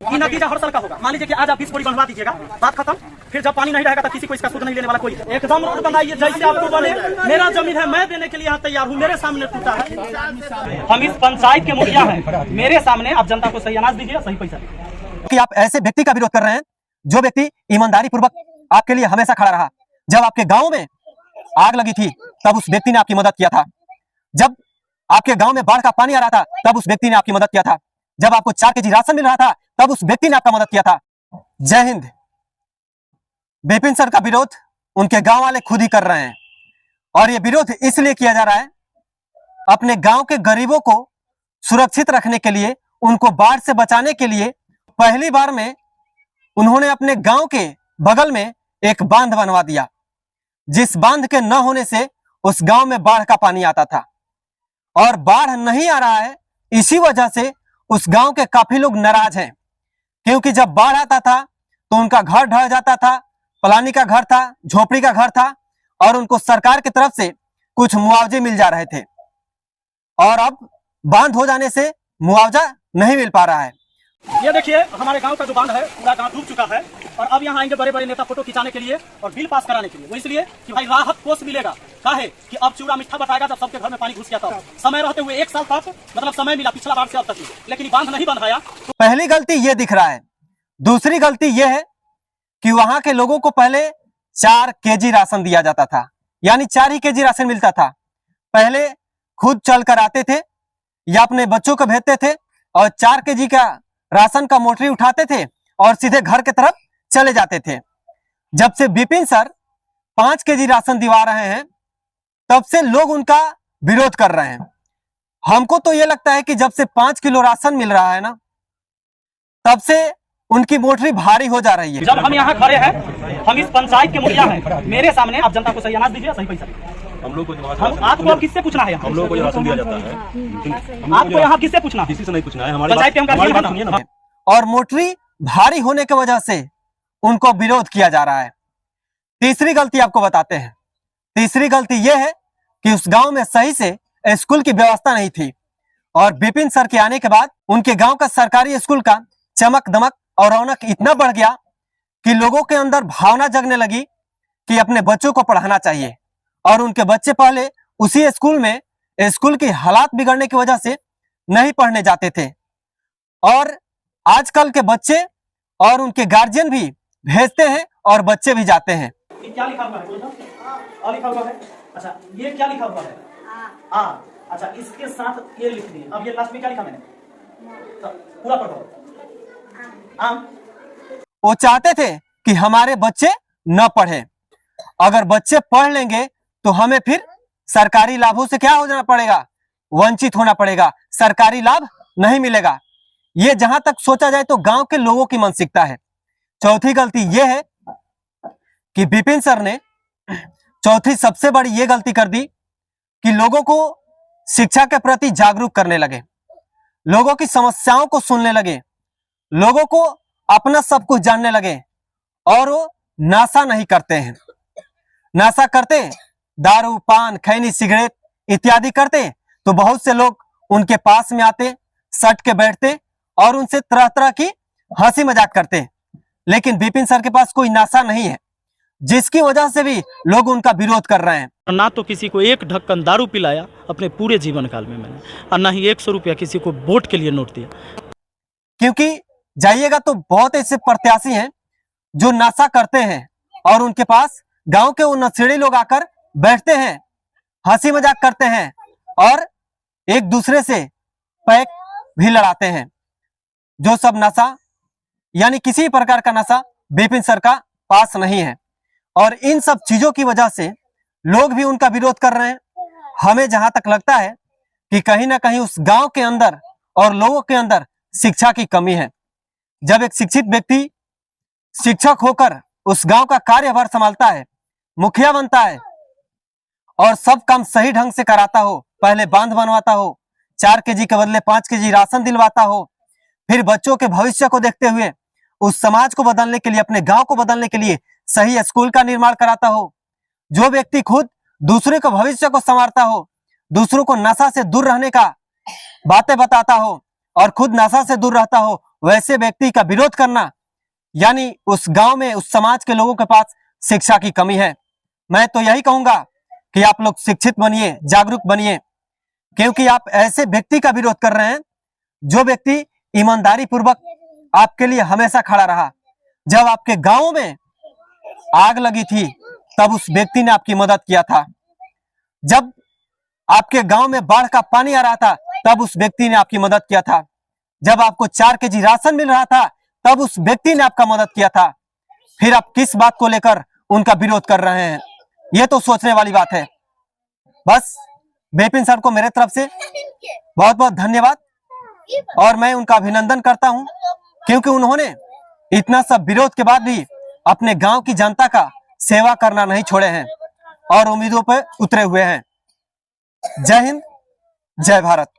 ये नतीजा हर साल का होगा। मान लीजिए कि आज आप 20 बोरी बनवा दीजिएगा, बात खत्म। फिर जब पानी नहीं रहेगा तो किसी को इसका सूद नहीं लेने वाला कोई। एकदम रोड बनाइए जैसे आपको बने। मेरा जमीन है, मैं देने के लिए यहाँ तैयार हूँ। मेरे सामने टूटा है। हम इस पंचायत के मुखिया हैं। मेरे सामने आप जनता को सही अनाज दीजिए, सही पैसा दीजिए। कि आप ऐसे व्यक्ति का विरोध कर रहे हैं जो व्यक्ति ईमानदारी पूर्वक आपके लिए हमेशा खड़ा रहा। जब आपके गांव में आग लगी थी तब उस व्यक्ति ने आपकी मदद किया था। जब आपके गांव में बाढ़ का पानी आ रहा था तब उस व्यक्ति ने आपकी मदद किया था। जब आपको 4 केजी राशन मिल रहा था तब उस व्यक्ति ने आपका मदद किया था। जय हिंद। विपिन सर का विरोध उनके गांव वाले खुद ही कर रहे हैं और ये विरोध इसलिए किया जा रहा है अपने गांव के गरीबों को सुरक्षित रखने के लिए, उनको बाढ़ से बचाने के लिए। पहली बार में उन्होंने अपने गांव के बगल में एक बांध बनवा दिया, जिस बांध के न होने से उस गांव में बाढ़ का पानी आता था और बाढ़ नहीं आ रहा है। इसी वजह से उस गांव के काफी लोग नाराज हैं, क्योंकि जब बाढ़ आता था तो उनका घर ढह जाता था। पलानी का घर था, झोपड़ी का घर था और उनको सरकार की तरफ से कुछ मुआवजे मिल जा रहे थे और अब बांध हो जाने से मुआवजा नहीं मिल पा रहा है। ये देखिए हमारे गांव का जो बांध है पूरा गांव डूब चुका है और अब यहाँ आएंगे बड़े बड़े नेता फोटो खिंचाने के लिए और बिल पास कराने के लिए। वो इसलिए कि भाई राहत कोष मिलेगा। काहे कि अब चूड़ा मिठा बताएगा जब सबके घर में पानी घुस गया था। समय रहते हुए 1 साल तक मतलब समय मिला पिछला बार से अब तक, लेकिन बांध नहीं बंधाया। पहली गलती ये दिख रहा है। दूसरी गलती ये है कि वहां के लोगों को पहले 4 केजी राशन दिया जाता था, यानी 4 ही केजी राशन मिलता था। पहले खुद चल कर आते थे या अपने बच्चों को भेजते थे और 4 केजी का राशन का मोटरी उठाते थे और सीधे घर की तरफ चले जाते थे। जब से विपिन सर 5 केजी राशन दिवा रहे हैं तब से लोग उनका विरोध कर रहे हैं। हमको तो ये लगता है कि जब से 5 किलो राशन मिल रहा है ना, तब से उनकी मोटरी भारी हो जा रही है। जब हम यहाँ खड़े हैं, हम इस पंचायत के मुखिया हैं। मेरे सामने आप जनता को सही अनाज दीजिए, सही पैसा दीजिए। हम लोग को आपको अब किससे पूछना है? हम लोग को राशन दिया जाता है। आपको यहाँ किससे पूछना है? किसी से नहीं पूछना है। हमारी पंचायत के हम हमारी बात सुनिए ना। और मोटरी भारी होने की वजह से उनको विरोध किया जा रहा है। तीसरी गलती आपको बताते हैं। तीसरी गलती यह है कि उस गांव में सही से स्कूल की व्यवस्था नहीं थी और विपिन सर के आने के बाद उनके गांव का सरकारी स्कूल का चमक दमक और रौनक इतना बढ़ गया कि लोगों के अंदर भावना जगने लगी कि अपने बच्चों को पढ़ाना चाहिए। और उनके बच्चे पहले उसी स्कूल में स्कूल की हालात बिगड़ने की वजह से नहीं पढ़ने जाते थे और आजकल के बच्चे और उनके गार्जियन भी भेजते हैं और बच्चे भी जाते हैं। क्या लिखा हुआ है? लिखा हुआ है। अच्छा ये क्या लिखा हुआ है? आ। अच्छा इसके साथ ये लिख दिए। अब ये लास्ट में क्या लिखा मैंने? तो पूरा पढ़ो। आम। वो चाहते थे कि हमारे बच्चे न पढ़े। अगर बच्चे पढ़ लेंगे तो हमें फिर सरकारी लाभों से क्या हो जाना पड़ेगा? वंचित होना पड़ेगा, सरकारी लाभ नहीं मिलेगा। ये जहां तक सोचा जाए तो गांव के लोगों की मानसिकता है। चौथी गलती यह है कि विपिन सर ने चौथी सबसे बड़ी ये गलती कर दी कि लोगों को शिक्षा के प्रति जागरूक करने लगे, लोगों की समस्याओं को सुनने लगे, लोगों को अपना सब कुछ जानने लगे और वो नशा नहीं करते हैं। नशा करते, दारू पान खैनी सिगरेट इत्यादि करते तो बहुत से लोग उनके पास में आते, सट के बैठते और उनसे तरह तरह की हंसी मजाक करते। लेकिन विपिन सर के पास कोई नशा नहीं है, जिसकी वजह से भी लोग उनका विरोध कर रहे हैं। ना तो किसी को एक ढक्कन दारू पिलाया अपने पूरे जीवन काल में मैंने, और ना ही 100 रुपया किसी को वोट के लिए नोट दिया। क्योंकि जाइएगा तो बहुत ऐसे प्रत्याशी हैं जो नशा करते हैं और उनके पास गांव के वो नशेड़ी लोग आकर बैठते हैं, हंसी मजाक करते हैं और एक दूसरे से पैक भी लड़ाते हैं। जो सब नशा यानी किसी प्रकार का नशा विपिन सर का पास नहीं है और इन सब चीजों की वजह से लोग भी उनका विरोध कर रहे हैं। हमें जहां तक लगता है कि कहीं ना कहीं उस गांव के अंदर और लोगों के अंदर शिक्षा की कमी है। जब एक शिक्षित व्यक्ति शिक्षक होकर उस गांव का कार्यभार संभालता है, मुखिया बनता है और सब काम सही ढंग से कराता हो, पहले बांध बनवाता हो, 4 केजी के बदले 5 केजी राशन दिलवाता हो, फिर बच्चों के भविष्य को देखते हुए उस समाज को बदलने के लिए, अपने गांव को बदलने के लिए सही स्कूल का निर्माण कराता हो, जो व्यक्ति खुद दूसरे को भविष्य को संवारता हो, दूसरों को नशा से दूर रहने का बातें बताता हो और खुद नशा से दूर रहता हो, वैसे व्यक्ति का विरोध करना यानी उस गांव में, उस समाज के लोगों के पास शिक्षा की कमी है। मैं तो यही कहूंगा कि आप लोग शिक्षित बनिए, जागरूक बनिए, क्योंकि आप ऐसे व्यक्ति का विरोध कर रहे हैं जो व्यक्ति ईमानदारी पूर्वक आपके लिए हमेशा खड़ा रहा। जब आपके गांव में आग लगी थी तब उस व्यक्ति ने आपकी मदद किया था। जब आपके गांव में बाढ़ का पानी आ रहा था तब उस व्यक्ति ने आपकी मदद किया था। जब आपको 4 केजी राशन मिल रहा था तब उस व्यक्ति ने आपका मदद किया था। फिर आप किस बात को लेकर उनका विरोध कर रहे हैं? ये तो सोचने वाली बात है। बस विपिन सर को मेरे तरफ से बहुत बहुत धन्यवाद और मैं उनका अभिनंदन करता हूं, क्योंकि उन्होंने इतना सब विरोध के बाद भी अपने गांव की जनता का सेवा करना नहीं छोड़े हैं और उम्मीदों पर उतरे हुए हैं। जय हिंद, जय भारत।